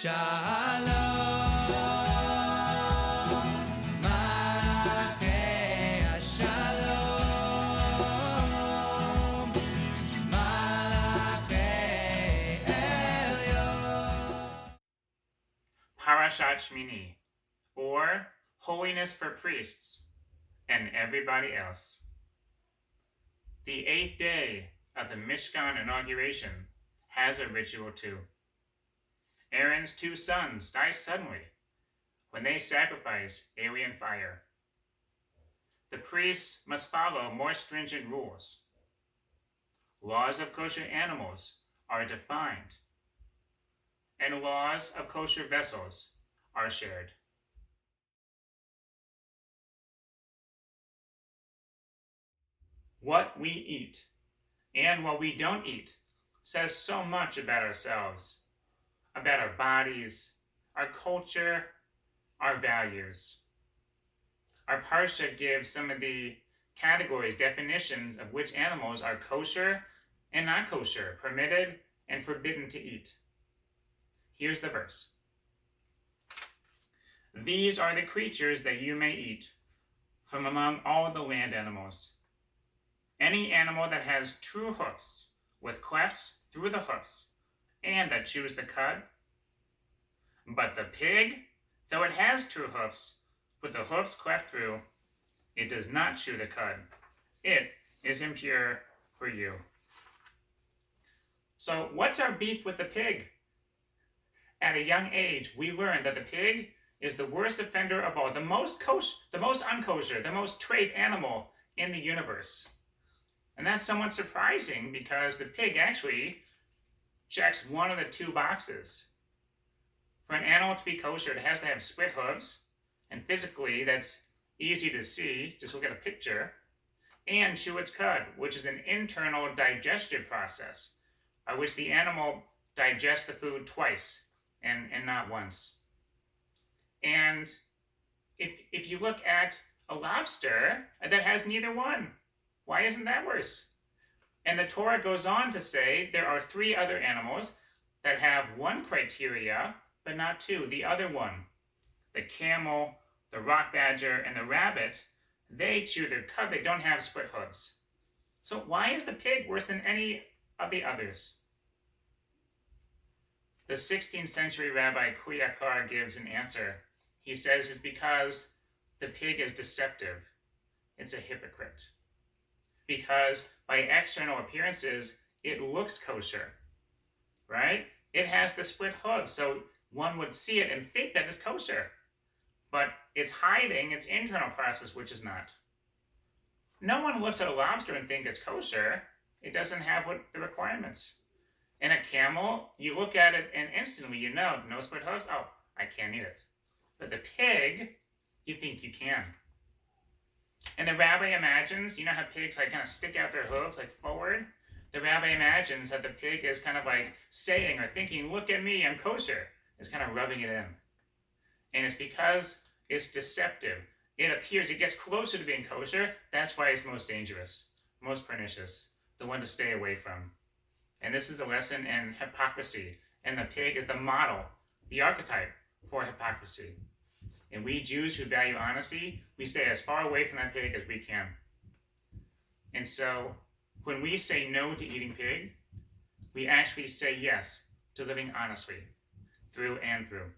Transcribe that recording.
Shalom, Malachei Shalom, Malachei Elyon. Parashat Shmini, or Holiness for Priests and Everybody Else. The 8th day of the Mishkan inauguration has a ritual too. Aaron's 2 sons die suddenly when they sacrifice alien fire. The priests must follow more stringent rules. Laws of kosher animals are defined, and laws of kosher vessels are shared. What we eat and what we don't eat says so much about ourselves, about our bodies, our culture, our values. Our Parsha gives some of the categories, definitions of which animals are kosher and not kosher, permitted and forbidden to eat. Here's the verse. These are the creatures that you may eat from among all the land animals. Any animal that has true hoofs, with clefts through the hoofs, and that chews the cud. But the pig, though it has true hoofs, with the hoofs cleft through, it does not chew the cud. It is impure for you. So what's our beef with the pig? At a young age, we learned that the pig is the worst offender of all, the most unkosher, the most treif animal in the universe. And that's somewhat surprising because the pig actually checks one of the 2 boxes. For an animal to be kosher, it has to have split hooves, and physically that's easy to see, just look at a picture, and chew its cud, which is an internal digestion process by which the animal digests the food twice and not once. And if you look at a lobster, that has neither one. Why isn't that worse? And the Torah goes on to say there are 3 other animals that have 1 criteria, but not 2. The other one, the camel, the rock badger, and the rabbit, they chew their cud. They don't have split hooves. So why is the pig worse than any of the others? The 16th century Rabbi Kuyakar gives an answer. He says it's because the pig is deceptive. It's a hypocrite. Because by external appearances, it looks kosher, right? It has the split hooves, so one would see it and think that it's kosher. But it's hiding its internal process, which is not. No one looks at a lobster and thinks it's kosher. It doesn't have the requirements. In a camel, you look at it and instantly you know, no split hooves, oh, I can't eat it. But the pig, you think you can. And the rabbi imagines, you know how pigs kind of stick out their hooves forward? The rabbi imagines that the pig is kind of saying or thinking, look at me, I'm kosher. It's kind of rubbing it in. And it's because it's deceptive. It appears, it gets closer to being kosher. That's why it's most dangerous, most pernicious, the one to stay away from. And this is a lesson in hypocrisy. And the pig is the model, the archetype for hypocrisy. And we Jews who value honesty, we stay as far away from that pig as we can. And so when we say no to eating pig, we actually say yes to living honestly, through and through.